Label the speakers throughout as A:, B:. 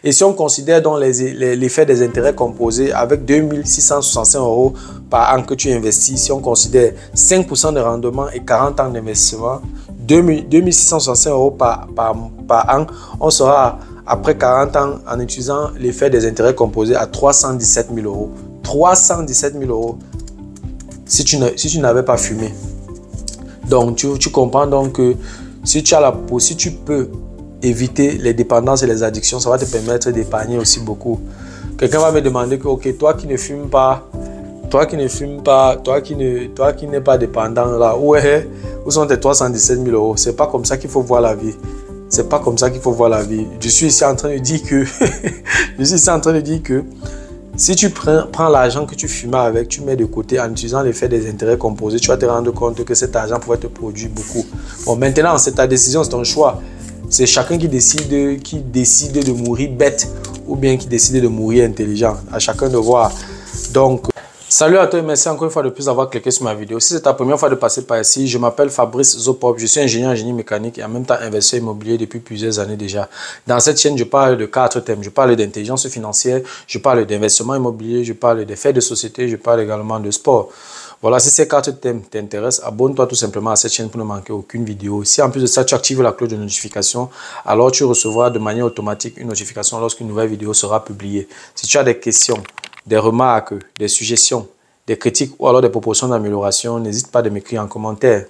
A: Et si on considère donc l'effet des intérêts composés avec 2665 € par an que tu investis, si on considère 5% de rendement et 40 ans d'investissement, 2665 € par an, on sera après 40 ans en utilisant l'effet des intérêts composés à 317 000 €. 317 000 € si tu n'avais pas fumé. Donc, tu comprends donc que si tu peux éviter les dépendances et les addictions, ça va te permettre d'épargner aussi beaucoup. Quelqu'un va me demander que, ok, toi qui ne fumes pas, toi qui n'es pas dépendant là, où sont tes 317 000 €? C'est pas comme ça qu'il faut voir la vie. C'est pas comme ça qu'il faut voir la vie. Je suis ici en train de dire que, si tu prends l'argent que tu fumais avec, tu mets de côté en utilisant l'effet des intérêts composés, tu vas te rendre compte que cet argent pourrait te produire beaucoup. Bon, maintenant, c'est ta décision, c'est ton choix. C'est chacun qui décide de mourir bête ou bien qui décide de mourir intelligent. À chacun de voir. Donc, salut à toi et merci encore une fois de plus d'avoir cliqué sur ma vidéo. Si c'est ta première fois de passer par ici, je m'appelle Fabrice Zopop. Je suis ingénieur en génie mécanique et en même temps investisseur immobilier depuis plusieurs années déjà. Dans cette chaîne, je parle de 4 thèmes. Je parle d'intelligence financière, je parle d'investissement immobilier, je parle des faits de société, je parle également de sport. Voilà, si ces 4 thèmes t'intéressent, abonne-toi tout simplement à cette chaîne pour ne manquer aucune vidéo. Si en plus de ça, tu actives la cloche de notification, alors tu recevras de manière automatique une notification lorsqu'une nouvelle vidéo sera publiée. Si tu as des questions, des remarques, des suggestions, des critiques ou alors des propositions d'amélioration, n'hésite pas à m'écrire en commentaire.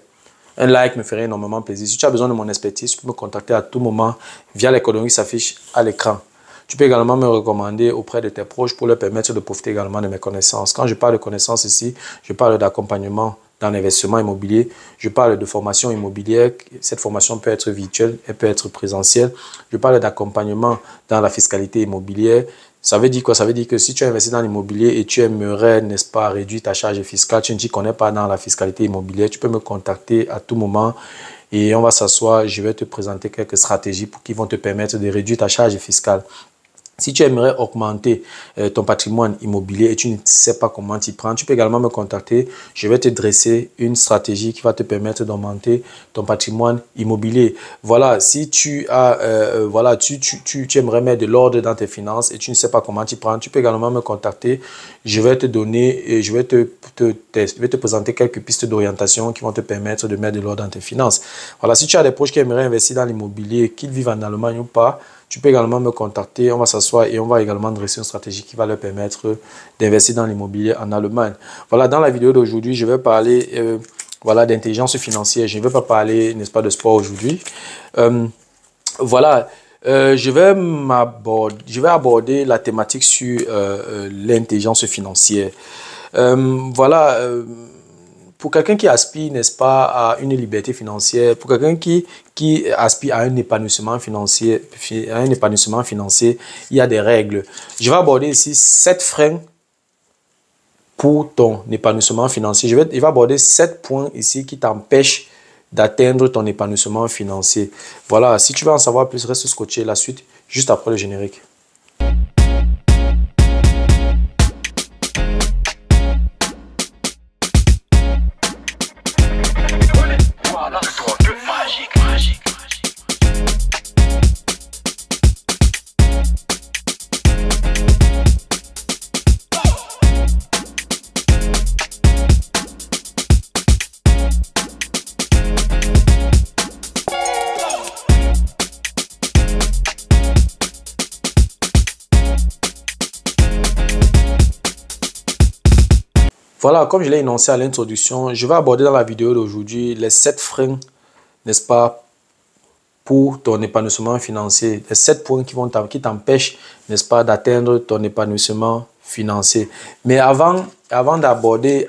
A: Un like me ferait énormément plaisir. Si tu as besoin de mon expertise, tu peux me contacter à tout moment via les coordonnées qui s'affichent à l'écran. Tu peux également me recommander auprès de tes proches pour leur permettre de profiter également de mes connaissances. Quand je parle de connaissances ici, je parle d'accompagnement dans l'investissement immobilier. Je parle de formation immobilière. Cette formation peut être virtuelle, elle peut être présentielle. Je parle d'accompagnement dans la fiscalité immobilière. Ça veut dire quoi? Ça veut dire que si tu investis dans l'immobilier et tu aimerais, n'est-ce pas, réduire ta charge fiscale, tu ne t'y connais pas dans la fiscalité immobilière, tu peux me contacter à tout moment et on va s'asseoir. Je vais te présenter quelques stratégies qui vont te permettre de réduire ta charge fiscale. Si tu aimerais augmenter ton patrimoine immobilier et tu ne sais pas comment t'y prendre, tu peux également me contacter. Je vais te dresser une stratégie qui va te permettre d'augmenter ton patrimoine immobilier. Voilà, si tu as, tu aimerais mettre de l'ordre dans tes finances et tu ne sais pas comment t'y prendre, tu peux également me contacter. Je vais te donner et je vais te présenter quelques pistes d'orientation qui vont te permettre de mettre de l'ordre dans tes finances. Voilà, si tu as des proches qui aimeraient investir dans l'immobilier, qu'ils vivent en Allemagne ou pas, tu peux également me contacter, on va s'asseoir et on va également dresser une stratégie qui va leur permettre d'investir dans l'immobilier en Allemagne. Voilà, dans la vidéo d'aujourd'hui, je vais parler d'intelligence financière. Je ne vais pas parler, n'est-ce pas, de sport aujourd'hui. Je vais aborder la thématique sur l'intelligence financière. Pour quelqu'un qui aspire, n'est-ce pas, à une liberté financière, pour quelqu'un qui aspire à un épanouissement financier, il y a des règles. Je vais aborder ici 7 freins pour ton épanouissement financier. Je vais aborder 7 points ici qui t'empêchent d'atteindre ton épanouissement financier. Voilà, si tu veux en savoir plus, reste scotché. La suite, juste après le générique. Voilà, comme je l'ai énoncé à l'introduction, je vais aborder dans la vidéo d'aujourd'hui les 7 freins, n'est-ce pas, pour ton épanouissement financier. Les 7 points qui t'empêchent, n'est-ce pas, d'atteindre ton épanouissement financier. Mais avant d'aborder,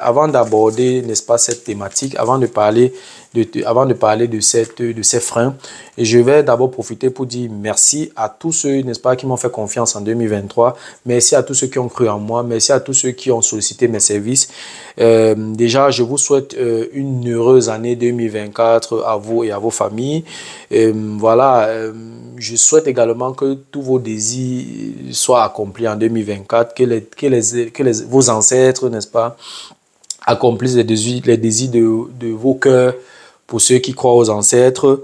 A: n'est-ce pas, cette thématique, avant de parler de ces freins, et je vais d'abord profiter pour dire merci à tous ceux, n'est-ce pas, qui m'ont fait confiance en 2023. Merci à tous ceux qui ont cru en moi. Merci à tous ceux qui ont sollicité mes services. Déjà, je vous souhaite une heureuse année 2024 à vous et à vos familles. Je souhaite également que tous vos désirs soient accomplis en 2024, que vos ancêtres, n'est-ce pas, accomplissent les désirs de vos cœurs pour ceux qui croient aux ancêtres.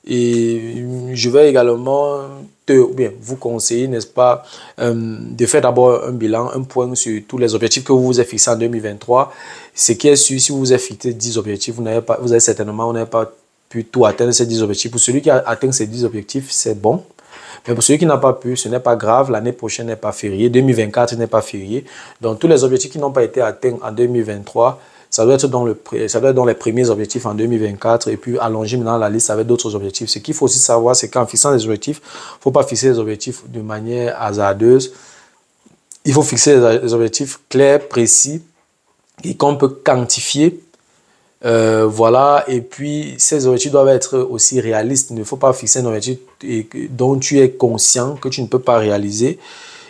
A: Et je vais également vous conseiller, n'est-ce pas, de faire d'abord un bilan, un point sur tous les objectifs que vous vous êtes fixés en 2023. Ce qui est sûr, si vous vous êtes fixé 10 objectifs, vous avez certainement pas pu tout atteindre ces 10 objectifs. Pour celui qui a atteint ces 10 objectifs, c'est bon. Mais pour celui qui n'a pas pu, ce n'est pas grave. L'année prochaine n'est pas férié. 2024 n'est pas férié. Donc, tous les objectifs qui n'ont pas été atteints en 2023, ça doit être dans les premiers objectifs en 2024 et puis allonger maintenant la liste avec d'autres objectifs. Ce qu'il faut aussi savoir, c'est qu'en fixant des objectifs, il ne faut pas fixer des objectifs de manière hasardeuse. Il faut fixer des objectifs clairs, précis et qu'on peut quantifier. Voilà, et puis ces objectifs doivent être aussi réalistes. Il ne faut pas fixer un objectif dont tu es conscient que tu ne peux pas réaliser.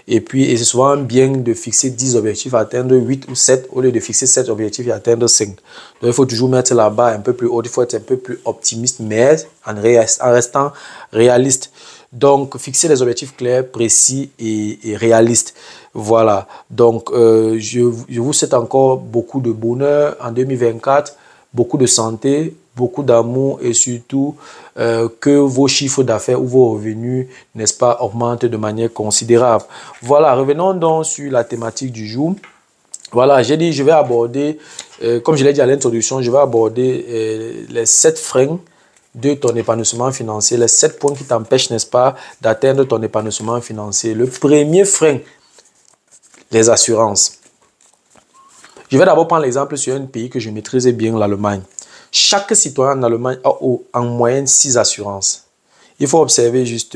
A: Et puis, c'est souvent bien de fixer 10 objectifs, atteindre 8 ou 7, au lieu de fixer 7 objectifs et atteindre 5. Donc, il faut toujours mettre la barre un peu plus haute, il faut être un peu plus optimiste, mais en restant réaliste. Donc, fixer des objectifs clairs, précis et réalistes. Voilà. Donc, je vous souhaite encore beaucoup de bonheur en 2024. Beaucoup de santé, beaucoup d'amour et surtout que vos chiffres d'affaires ou vos revenus, n'est-ce pas, augmentent de manière considérable. Voilà, revenons donc sur la thématique du jour. Voilà, j'ai dit, je vais aborder, comme je l'ai dit à l'introduction, je vais aborder les 7 freins de ton épanouissement financier, les 7 points qui t'empêchent, n'est-ce pas, d'atteindre ton épanouissement financier. Le premier frein, les assurances. Je vais d'abord prendre l'exemple sur un pays que je maîtrise bien, l'Allemagne. Chaque citoyen en Allemagne a en moyenne 6 assurances. Il faut observer juste.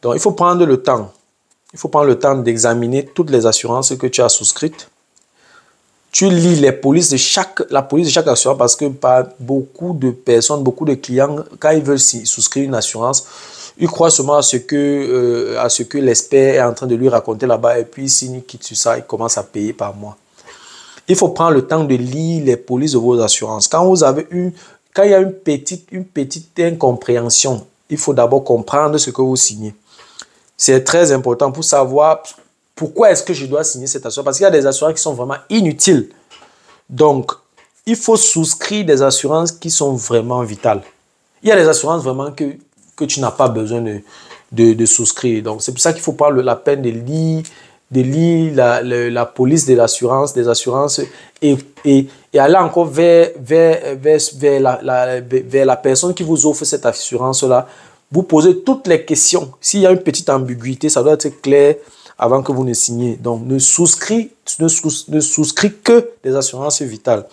A: Donc, il faut prendre le temps. Il faut prendre le temps d'examiner toutes les assurances que tu as souscrites. Tu lis les polices la police de chaque assurance parce que beaucoup de personnes, beaucoup de clients, quand ils veulent souscrire une assurance, ils croient seulement à ce que l'expert est en train de lui raconter là-bas et puis s'il quitte sur ça, il commence à payer par mois. Il faut prendre le temps de lire les polices de vos assurances. Quand il y a une petite incompréhension, il faut d'abord comprendre ce que vous signez. C'est très important pour savoir pourquoi est-ce que je dois signer cette assurance. Parce qu'il y a des assurances qui sont vraiment inutiles. Donc, il faut souscrire des assurances qui sont vraiment vitales. Il y a des assurances vraiment que tu n'as pas besoin de souscrire. Donc, c'est pour ça qu'il faut prendre la peine de lire la police de l'assurance, des assurances et aller encore vers la personne qui vous offre cette assurance-là. Vous posez toutes les questions. S'il y a une petite ambiguïté, ça doit être clair avant que vous ne signiez. Donc, ne souscris que des assurances vitales.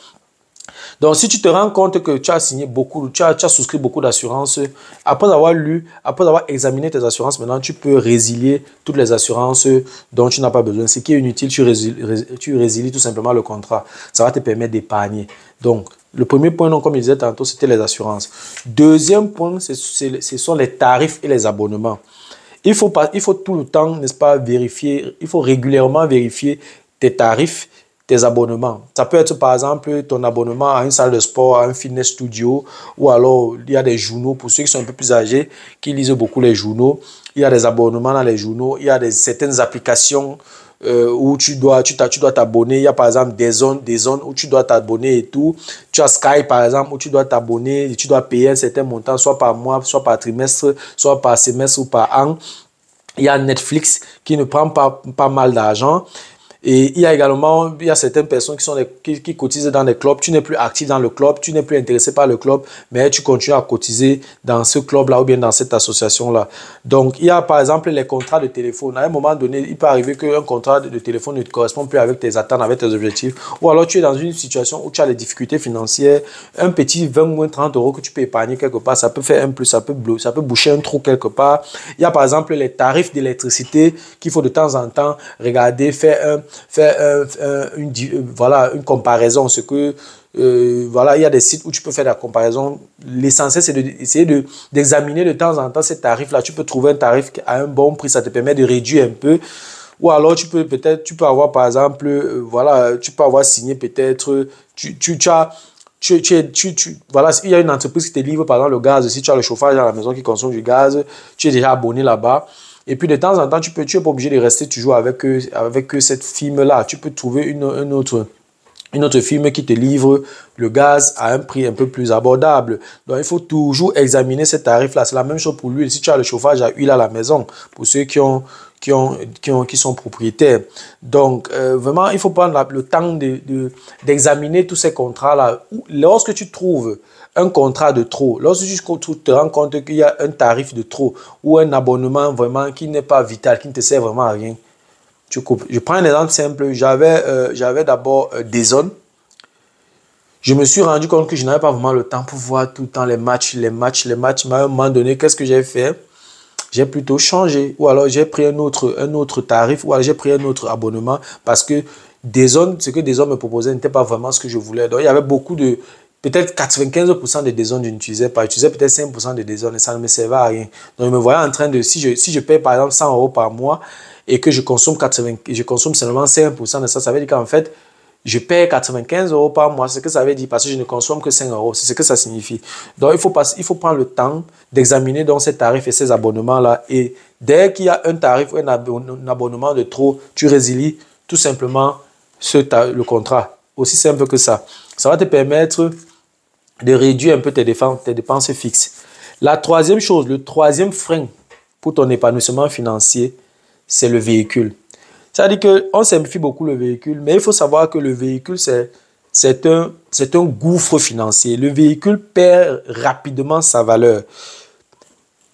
A: Donc, si tu te rends compte que tu as signé tu as souscrit beaucoup d'assurances, après avoir examiné tes assurances, maintenant, tu peux résilier toutes les assurances dont tu n'as pas besoin. Ce qui est inutile, tu résilies tout simplement le contrat. Ça va te permettre d'épargner. Donc, le premier point, comme je disais tantôt, c'était les assurances. Deuxième point, ce sont les tarifs et les abonnements. Il faut tout le temps, n'est-ce pas, vérifier, il faut régulièrement vérifier tes tarifs, tes abonnements. Ça peut être par exemple ton abonnement à une salle de sport, à un fitness studio, ou alors il y a des journaux pour ceux qui sont un peu plus âgés, qui lisent beaucoup les journaux. Il y a des abonnements dans les journaux, il y a certaines applications où tu dois t'abonner. Il y a par exemple des zones où tu dois t'abonner et tout. Tu as Sky par exemple où tu dois t'abonner et tu dois payer un certain montant, soit par mois, soit par trimestre, soit par semestre ou par an. Il y a Netflix qui ne prend pas mal d'argent. Et il y a certaines personnes qui cotisent dans des clubs. Tu n'es plus actif dans le club, tu n'es plus intéressé par le club, mais tu continues à cotiser dans ce club-là ou bien dans cette association-là. Donc, il y a par exemple les contrats de téléphone. À un moment donné, il peut arriver qu'un contrat de téléphone ne correspond plus avec tes attentes, avec tes objectifs. Ou alors, tu es dans une situation où tu as des difficultés financières. Un petit 20 ou 30 euros que tu peux épargner quelque part, ça peut faire un plus, ça peut boucher un trou quelque part. Il y a par exemple les tarifs d'électricité qu'il faut de temps en temps regarder, faire une comparaison. Il y a des sites où tu peux faire la comparaison. L'essentiel, c'est d'essayer d'examiner de temps en temps ces tarifs-là. Tu peux trouver un tarif à un bon prix, ça te permet de réduire un peu. Ou alors, tu peux avoir, par exemple, tu peux avoir signé peut-être, il y a une entreprise qui te livre, par exemple, le gaz. Si tu as le chauffage à la maison qui consomme du gaz, tu es déjà abonné là-bas. Et puis, de temps en temps, tu n'es pas obligé de rester toujours avec cette firme-là. Tu peux trouver une autre une autre firme qui te livre le gaz à un prix un peu plus abordable. Donc, il faut toujours examiner ces tarifs-là. C'est la même chose pour l'huile. Si tu as le chauffage à huile à la maison, pour ceux qui sont propriétaires. Donc, vraiment, il faut prendre le temps d'examiner tous ces contrats-là. Lorsque tu trouves un contrat de trop, lorsque tu te rends compte qu'il y a un tarif de trop ou un abonnement vraiment qui n'est pas vital, qui ne te sert vraiment à rien, tu coupes. Je prends un exemple simple. J'avais d'abord des zones. Je me suis rendu compte que je n'avais pas vraiment le temps pour voir tout le temps les matchs. Mais à un moment donné, qu'est-ce que j'ai fait? J'ai plutôt changé. Ou alors j'ai pris un autre tarif. Ou alors j'ai pris un autre abonnement. Parce que ce que des zones me proposaient n'était pas vraiment ce que je voulais. Donc il y avait beaucoup de... Peut-être 95% des zones je n'utilisais pas. J'utilisais peut-être 5% des zones et ça ne me servait à rien. Donc je me voyais en train de... Si je paye par exemple 100 € par mois et que je consomme seulement 5% de ça, ça veut dire qu'en fait, je paye 95 € par mois. C'est ce que ça veut dire parce que je ne consomme que 5 €. C'est ce que ça signifie. Donc, il faut prendre le temps d'examiner donc ces tarifs et ces abonnements-là. Et dès qu'il y a un tarif ou un abonnement de trop, tu résilies tout simplement le contrat. Aussi simple que ça. Ça va te permettre de réduire un peu tes dépenses fixes. La troisième chose, le troisième frein pour ton épanouissement financier, c'est le véhicule. C'est-à-dire qu'on simplifie beaucoup le véhicule, mais il faut savoir que le véhicule, c'est un gouffre financier. Le véhicule perd rapidement sa valeur.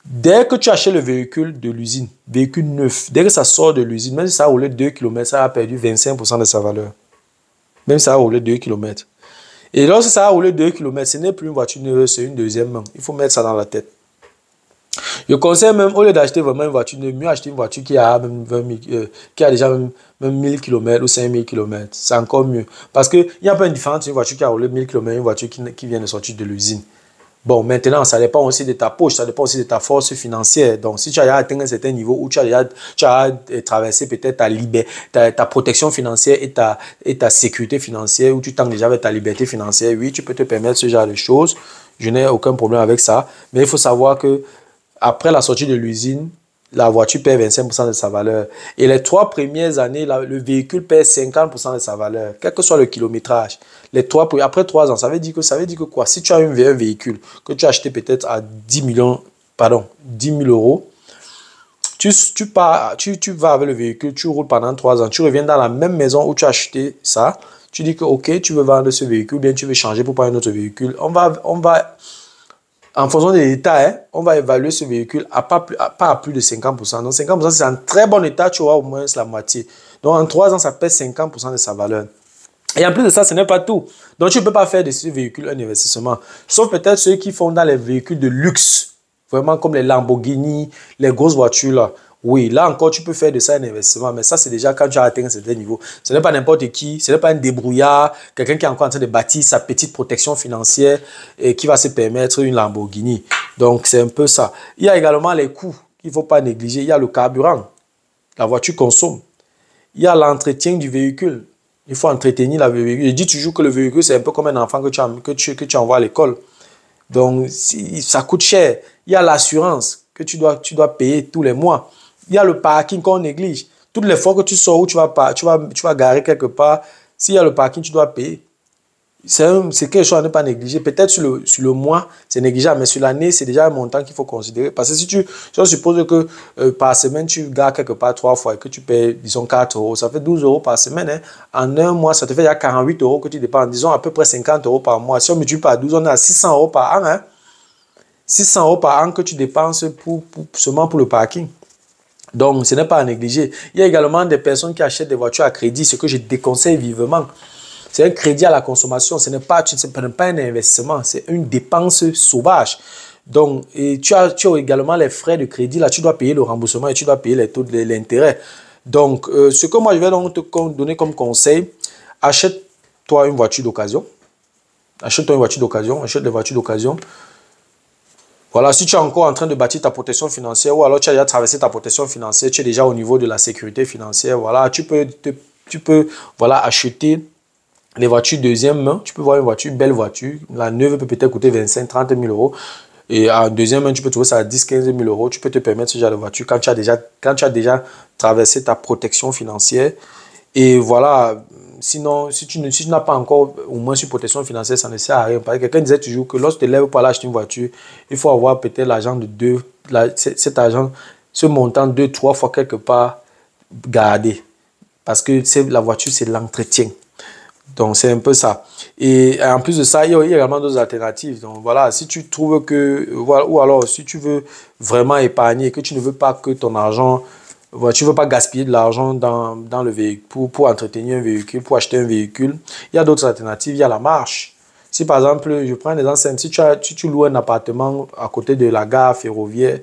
A: Dès que tu achètes le véhicule de l'usine, véhicule neuf, dès que ça sort de l'usine, même si ça a roulé 2 km, ça a perdu 25% de sa valeur. Même si ça a roulé 2 km. Et lorsque ça a roulé 2 km, ce n'est plus une voiture neuve, c'est une deuxième main. Il faut mettre ça dans la tête. Je conseille même, au lieu d'acheter vraiment une voiture, de mieux acheter une voiture qui a, qui a déjà même 1000 km ou 5000 km. C'est encore mieux. Parce qu'il y a pas une différence entre une voiture qui a roulé 1000 km et une voiture qui vient de sortir de l'usine. Bon, maintenant, ça dépend aussi de ta poche, ça dépend aussi de ta force financière. Donc, si tu as atteint un certain niveau où tu as traversé peut-être ta protection financière et ta sécurité financière, où tu tends déjà avec ta liberté financière, oui, tu peux te permettre ce genre de choses. Je n'ai aucun problème avec ça. Mais il faut savoir que après la sortie de l'usine, la voiture perd 25% de sa valeur. Et les 3 premières années, le véhicule perd 50% de sa valeur, quel que soit le kilométrage. Après 3 ans, ça veut dire que quoi? Si tu as un véhicule que tu as acheté peut-être à 10 000 €, tu vas avec le véhicule, tu roules pendant 3 ans, tu reviens dans la même maison où tu as acheté ça, tu dis que ok, tu veux vendre ce véhicule, bien tu veux changer pour prendre un autre véhicule. En fonction de l'état, on va évaluer ce véhicule pas à plus de 50%. Donc 50%, c'est en très bon état, tu auras au moins la moitié. Donc en 3 ans, ça pèse 50% de sa valeur. Et en plus de ça, ce n'est pas tout. Donc tu ne peux pas faire de ce véhicule un investissement. Sauf peut-être ceux qui font dans les véhicules de luxe, vraiment comme les Lamborghini, les grosses voitures là. Oui, là encore, tu peux faire de ça un investissement, mais ça, c'est déjà quand tu as atteint un certain niveau. Ce n'est pas n'importe qui, ce n'est pas un débrouillard, quelqu'un qui est encore en train de bâtir sa petite protection financière et qui va se permettre une Lamborghini. Donc, c'est un peu ça. Il y a également les coûts qu'il ne faut pas négliger. Il y a le carburant, la voiture consomme. Il y a l'entretien du véhicule. Il faut entretenir le véhicule. Je dis toujours que le véhicule, c'est un peu comme un enfant que tu envoies à l'école. Donc, ça coûte cher. Il y a l'assurance que tu dois payer tous les mois. Il y a le parking qu'on néglige. Toutes les fois que tu sors ou tu vas garer quelque part, s'il y a le parking, tu dois payer. C'est quelque chose à ne pas négliger. Peut-être sur le mois, c'est négligeable, mais sur l'année, c'est déjà un montant qu'il faut considérer. Parce que si on suppose que par semaine, tu gares quelque part 3 fois et que tu payes, disons, 4 €, ça fait 12 € par semaine. Hein. En un mois, ça te fait déjà 48 € que tu dépenses. Disons à peu près 50 € par mois. Si on multiplie par 12, on est à 600 € par an. Hein. 600 € par an que tu dépenses seulement pour le parking. Donc, ce n'est pas à négliger. Il y a également des personnes qui achètent des voitures à crédit, ce que je déconseille vivement. C'est un crédit à la consommation. Ce n'est pas un investissement, c'est une dépense sauvage. Donc, et tu as également les frais de crédit. Là, tu dois payer le remboursement et tu dois payer les taux de l'intérêt. Donc, ce que moi, je vais donc te donner comme conseil, achète-toi une voiture d'occasion. Achète-toi une voiture d'occasion. Achète des voitures d'occasion. Voilà, si tu es encore en train de bâtir ta protection financière ou alors tu as déjà traversé ta protection financière, tu es déjà au niveau de la sécurité financière, voilà, tu peux voilà, acheter les voitures deuxième main. Tu peux voir une belle voiture. La neuve peut peut-être coûter 25 000 30 000 €. Et en deuxième main, tu peux trouver ça à 10 000 15 000 €. Tu peux te permettre ce genre de voiture quand tu as déjà traversé ta protection financière. Et voilà, sinon, si tu n'as pas encore au moins une protection financière, ça ne sert à rien. Parce que quelqu'un disait toujours que lorsque tu te lèves pour aller acheter une voiture, il faut avoir peut-être l'argent de cet argent, ce montant 2, 3 fois quelque part gardé. Parce que la voiture, c'est l'entretien. Donc, c'est un peu ça. Et en plus de ça, il y a également d'autres alternatives. Donc, voilà, si tu trouves que, voilà, ou alors, si tu veux vraiment épargner, que tu ne veux pas que ton argent, voilà, tu ne veux pas gaspiller de l'argent dans le véhicule, pour entretenir un véhicule, pour acheter un véhicule, il y a d'autres alternatives. Il y a la marche. Si, par exemple, je prends un exemple simple, si tu loues un appartement à côté de la gare ferroviaire,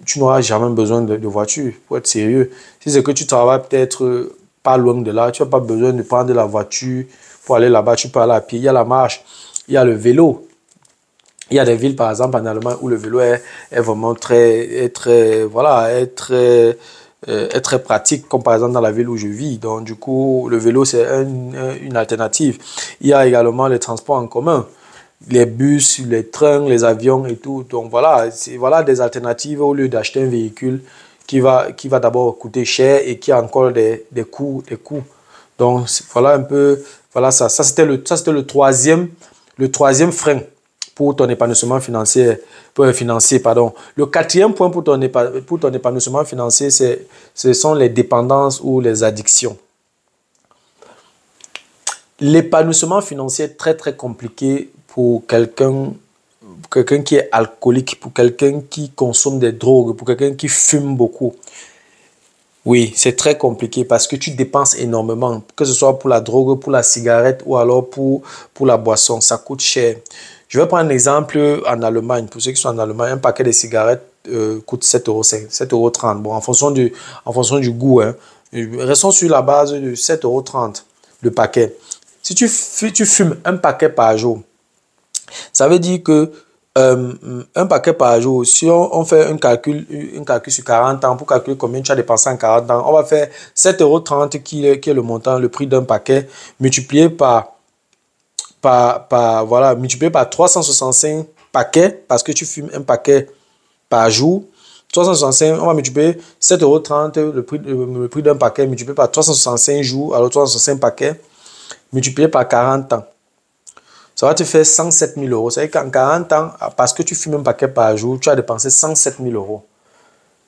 A: tu n'auras jamais besoin de voiture, pour être sérieux. Si c'est que tu travailles peut-être pas loin de là, tu n'as pas besoin de prendre la voiture pour aller là-bas, tu peux aller à pied. Il y a la marche, il y a le vélo. Il y a des villes, par exemple, en Allemagne, où le vélo est vraiment très pratique, comme par exemple dans la ville où je vis. Donc, du coup, le vélo, c'est une alternative. Il y a également les transports en commun, les bus, les trains, les avions et tout. Donc, voilà des alternatives au lieu d'acheter un véhicule qui va d'abord coûter cher et qui a encore des coûts. Donc, voilà un peu, voilà ça. Ça, c'était le troisième frein pour ton épanouissement financier. Le quatrième point pour ton épanouissement financier, ce sont les dépendances ou les addictions. L'épanouissement financier est très, très compliqué pour quelqu'un qui est alcoolique, pour quelqu'un qui consomme des drogues, pour quelqu'un qui fume beaucoup. Oui, c'est très compliqué parce que tu dépenses énormément, que ce soit pour la drogue, pour la cigarette ou alors pour la boisson. Ça coûte cher. Je vais prendre un exemple en Allemagne. Pour ceux qui sont en Allemagne, un paquet de cigarettes coûte 7,30 €, 7,30 €. Bon, en fonction du goût. Hein. Restons sur la base de 7,30 € le paquet. Si tu fumes un paquet par jour, ça veut dire que un paquet par jour, si on fait un calcul sur 40 ans, pour calculer combien tu as dépensé en 40 ans, on va faire 7,30 € qui est le montant, le prix d'un paquet, multiplié par 365 paquets, parce que tu fumes un paquet par jour. 365, on va multiplier 7,30 €, le prix d'un paquet, multiplié par 365 jours, alors 365 paquets, multiplié par 40 ans. Ça va te faire 107 000 €. C'est-à-dire qu'en 40 ans, parce que tu fumes un paquet par jour, tu as dépensé 107 000 €.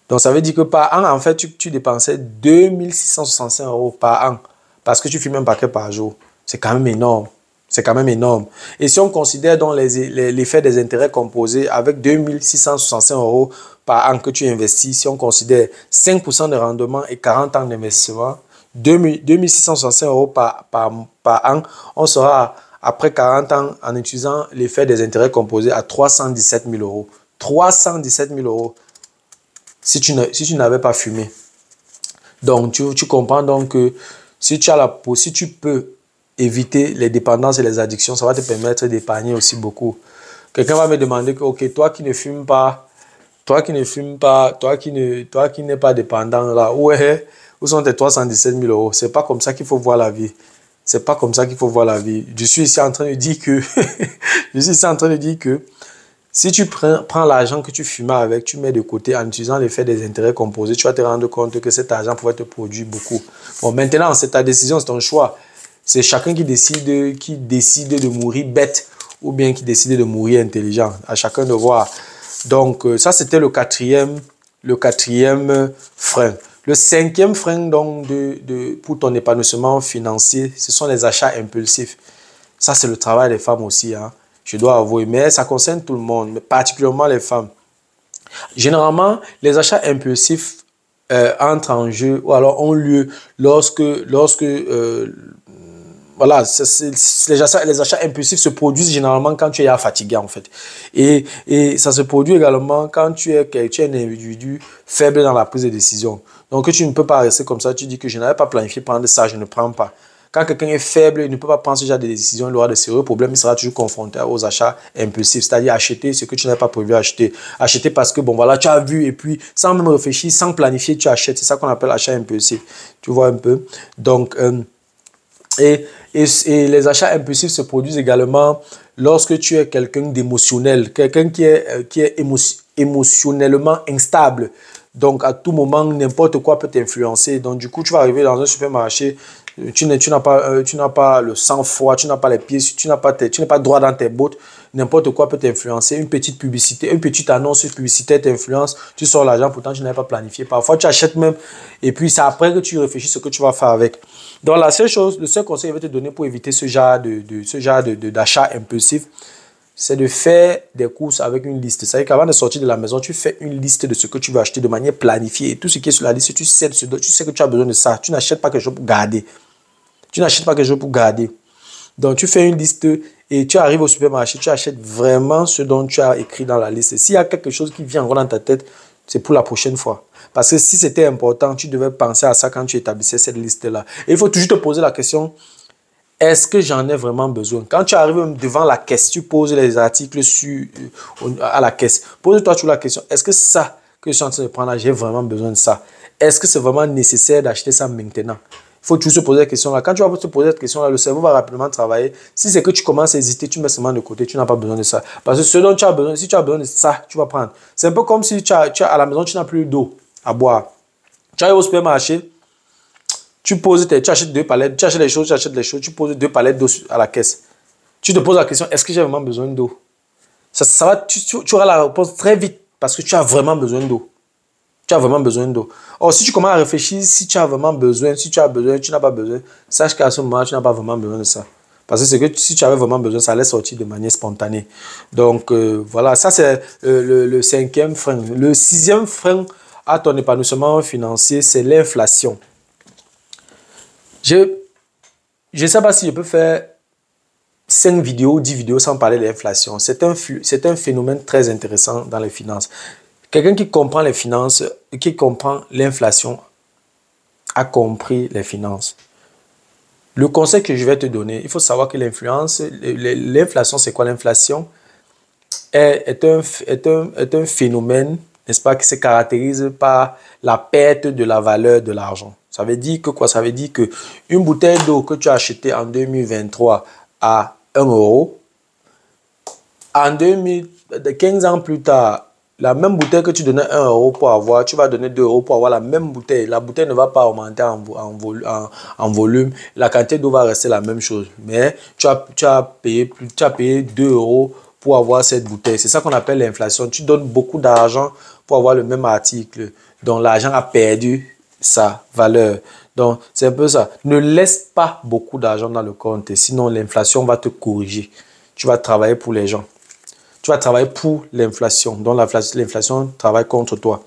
A: Donc, ça veut dire que par an, en fait, tu dépensais 2665 € par an parce que tu fumes un paquet par jour. C'est quand même énorme. C'est quand même énorme. Et si on considère donc l'effet des intérêts composés avec 2665 € par an que tu investis, si on considère 5% de rendement et 40 ans d'investissement, 2665 € par an, on sera après 40 ans en utilisant l'effet des intérêts composés à 317 000 €. 317 000 € si tu n'avais pas fumé. Donc, tu comprends donc que si tu peux éviter les dépendances et les addictions, ça va te permettre d'épargner aussi beaucoup. Quelqu'un va me demander que, ok, toi qui ne fumes pas, toi qui n'es pas dépendant là, où sont tes 317 000 €? C'est pas comme ça qu'il faut voir la vie. C'est pas comme ça qu'il faut voir la vie. Je suis ici en train de dire que si tu prends l'argent que tu fumais avec, tu mets de côté en utilisant l'effet des intérêts composés, tu vas te rendre compte que cet argent pourrait te produire beaucoup. Bon, maintenant, c'est ta décision, c'est ton choix. C'est chacun qui décide de mourir bête ou bien qui décide de mourir intelligent. À chacun de voir. Donc, ça, c'était le quatrième frein. Le cinquième frein donc, pour ton épanouissement financier, ce sont les achats impulsifs. Ça, c'est le travail des femmes aussi, hein. Je dois avouer, mais ça concerne tout le monde, mais particulièrement les femmes. Généralement, les achats impulsifs entrent en jeu ou alors ont lieu lorsque voilà, les achats impulsifs se produisent généralement quand tu es fatigué en fait. Et ça se produit également quand tu es un individu faible dans la prise de décision. Donc tu ne peux pas rester comme ça, tu dis que je n'avais pas planifié prendre ça, je ne prends pas. Quand quelqu'un est faible, il ne peut pas prendre ce genre de décision, il aura de sérieux problèmes, il sera toujours confronté aux achats impulsifs, c'est-à-dire acheter ce que tu n'as pas prévu acheter. Acheter parce que, bon voilà, tu as vu et puis sans même réfléchir, sans planifier, tu achètes. C'est ça qu'on appelle achat impulsif. Tu vois un peu? Donc, et les achats impulsifs se produisent également lorsque tu es quelqu'un d'émotionnel, quelqu'un qui est émotionnellement instable. Donc, à tout moment, n'importe quoi peut t'influencer. Donc, du coup, tu vas arriver dans un supermarché, tu n'as pas le sang-froid, tu n'as pas les pieds, tu n'es pas droit dans tes bottes, n'importe quoi peut t'influencer. Une petite publicité, une petite annonce publicitaire t'influence, tu sors l'argent, pourtant tu n'avais pas planifié. Parfois, tu achètes même, et puis c'est après que tu réfléchis ce que tu vas faire avec. Donc, la seule chose, le seul conseil que je vais te donner pour éviter ce genre d'achat impulsif, c'est de faire des courses avec une liste. C'est-à-dire qu'avant de sortir de la maison, tu fais une liste de ce que tu veux acheter de manière planifiée. Et tout ce qui est sur la liste, tu sais que tu as besoin de ça. Tu n'achètes pas quelque chose pour garder. Tu n'achètes pas quelque chose pour garder. Donc, tu fais une liste et tu arrives au supermarché, tu achètes vraiment ce dont tu as écrit dans la liste. S'il y a quelque chose qui vient encore dans ta tête, c'est pour la prochaine fois. Parce que si c'était important, tu devais penser à ça quand tu établissais cette liste-là. Et il faut toujours te poser la question, est-ce que j'en ai vraiment besoin? Quand tu arrives devant la caisse, tu poses les articles à la caisse. Pose-toi toujours la question, est-ce que ça que je suis en train de prendre là, j'ai vraiment besoin de ça? Est-ce que c'est vraiment nécessaire d'acheter ça maintenant? Il faut toujours se poser la question là. Quand tu vas te poser cette question là, le cerveau va rapidement travailler. Si c'est que tu commences à hésiter, tu mets seulement de côté, tu n'as pas besoin de ça. Parce que ce dont tu as besoin, si tu as besoin de ça, tu vas prendre. C'est un peu comme si à la maison, tu n'as plus d'eau à boire. Tu arrives au supermarché, tu achètes 2 palettes, tu achètes les choses, tu poses 2 palettes d'eau à la caisse. Tu te poses la question, est-ce que j'ai vraiment besoin d'eau? Tu auras la réponse très vite parce que tu as vraiment besoin d'eau. Tu as vraiment besoin d'eau. Or, si tu commences à réfléchir, si tu as vraiment besoin, si tu as besoin, tu n'as pas besoin, sache qu'à ce moment, tu n'as pas vraiment besoin de ça. Parce que c'est que si tu avais vraiment besoin, ça allait sortir de manière spontanée. Donc, voilà, ça c'est le 5e frein. Le 6e frein à ton épanouissement financier, c'est l'inflation. Je ne sais pas si je peux faire 5 vidéos, 10 vidéos sans parler de l'inflation. C'est un phénomène très intéressant dans les finances. Quelqu'un qui comprend les finances, qui comprend l'inflation, a compris les finances. Le conseil que je vais te donner, il faut savoir que l'inflation, c'est quoi l'inflation? Est un phénomène, n'est-ce pas, qui se caractérise par la perte de la valeur de l'argent. Ça veut dire que quoi? Ça veut dire que une bouteille d'eau que tu as achetée en 2023 à 1 euro, 15 ans plus tard, la même bouteille que tu donnais 1 euro pour avoir, tu vas donner 2 euros pour avoir la même bouteille. La bouteille ne va pas augmenter en volume. La quantité d'eau va rester la même chose. Mais tu as payé 2 euros pour avoir cette bouteille. C'est ça qu'on appelle l'inflation. Tu donnes beaucoup d'argent pour avoir le même article. Donc l'argent a perdu sa valeur. Donc c'est un peu ça. Ne laisse pas beaucoup d'argent dans le compte. Sinon l'inflation va te corriger. Tu vas travailler pour les gens. Tu vas travailler pour l'inflation. Donc, l'inflation travaille contre toi.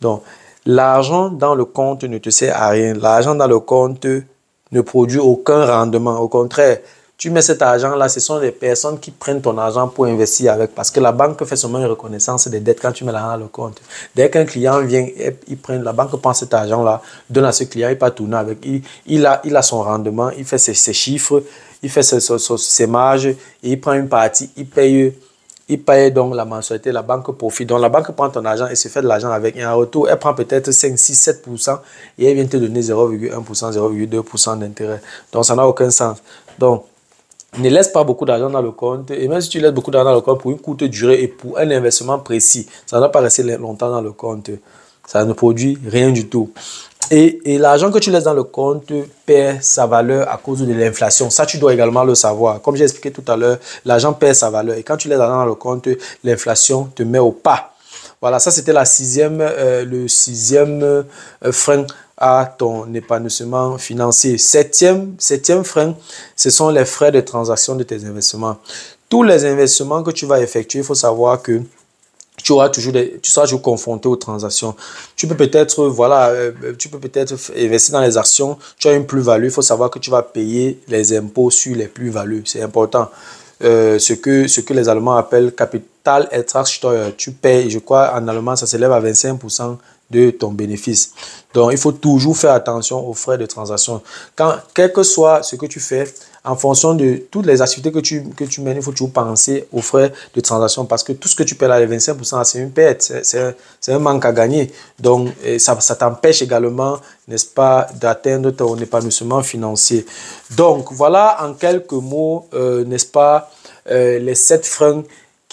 A: Donc, l'argent dans le compte ne te sert à rien. L'argent dans le compte ne produit aucun rendement. Au contraire, tu mets cet argent-là, ce sont des personnes qui prennent ton argent pour investir avec. Parce que la banque fait seulement une reconnaissance des dettes quand tu mets l'argent dans le compte. Dès qu'un client vient, la banque prend cet argent-là, donne à ce client, il peut tourner avec. Il a son rendement, il fait ses chiffres, il fait ses marges, et il prend une partie, il paye donc la mensualité, la banque profite. Donc la banque prend ton argent et se fait de l'argent avec. Et en retour, elle prend peut-être 5, 6, 7% et elle vient te donner 0,1%, 0,2% d'intérêt. Donc ça n'a aucun sens. Donc, ne laisse pas beaucoup d'argent dans le compte. Et même si tu laisses beaucoup d'argent dans le compte pour une courte durée et pour un investissement précis, ça ne va pas rester longtemps dans le compte. Ça ne produit rien du tout. Et l'argent que tu laisses dans le compte perd sa valeur à cause de l'inflation. Ça, tu dois également le savoir. Comme j'ai expliqué tout à l'heure, l'argent perd sa valeur. Et quand tu laisses l'argent dans le compte, l'inflation te met au pas. Voilà, ça c'était le 6e frein à ton épanouissement financier. Septième frein, ce sont les frais de transaction de tes investissements. Tous les investissements que tu vas effectuer, il faut savoir que tu seras toujours confronté aux transactions. Tu peux peut-être investir dans les actions, tu as une plus-value, il faut savoir que tu vas payer les impôts sur les plus-values. C'est important. Ce que les Allemands appellent Kapitalertragssteuer. Tu payes, je crois en allemand, ça s'élève à 25% de ton bénéfice. Donc, il faut toujours faire attention aux frais de transaction. Quel que soit ce que tu fais, en fonction de toutes les activités que tu mènes, il faut toujours penser aux frais de transaction parce que tout ce que tu paies là, les 25%, c'est une perte, c'est un manque à gagner. Donc, ça t'empêche également, n'est-ce pas, d'atteindre ton épanouissement financier. Donc, voilà en quelques mots, n'est-ce pas, les 7 freins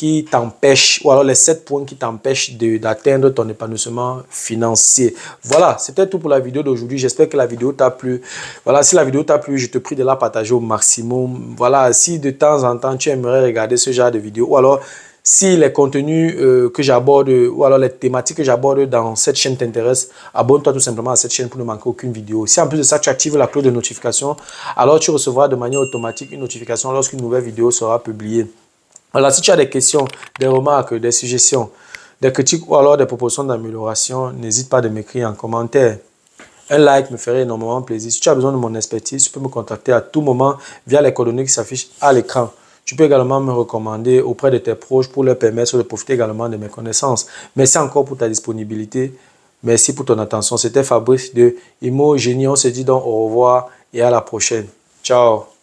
A: qui t'empêchent, ou alors les 7 points qui t'empêchent d'atteindre ton épanouissement financier. Voilà, c'était tout pour la vidéo d'aujourd'hui. J'espère que la vidéo t'a plu. Voilà, si la vidéo t'a plu, je te prie de la partager au maximum. Voilà, si de temps en temps tu aimerais regarder ce genre de vidéo, ou alors si les contenus que j'aborde, ou alors les thématiques que j'aborde dans cette chaîne t'intéressent, abonne-toi tout simplement à cette chaîne pour ne manquer aucune vidéo. Si en plus de ça, tu actives la cloche de notification, alors tu recevras de manière automatique une notification lorsqu'une nouvelle vidéo sera publiée. Alors, si tu as des questions, des remarques, des suggestions, des critiques ou alors des propositions d'amélioration, n'hésite pas de m'écrire en commentaire. Un like me ferait énormément plaisir. Si tu as besoin de mon expertise, tu peux me contacter à tout moment via les coordonnées qui s'affichent à l'écran. Tu peux également me recommander auprès de tes proches pour leur permettre de profiter également de mes connaissances. Merci encore pour ta disponibilité. Merci pour ton attention. C'était Fabrice de Imo Génie. On se dit donc au revoir et à la prochaine. Ciao.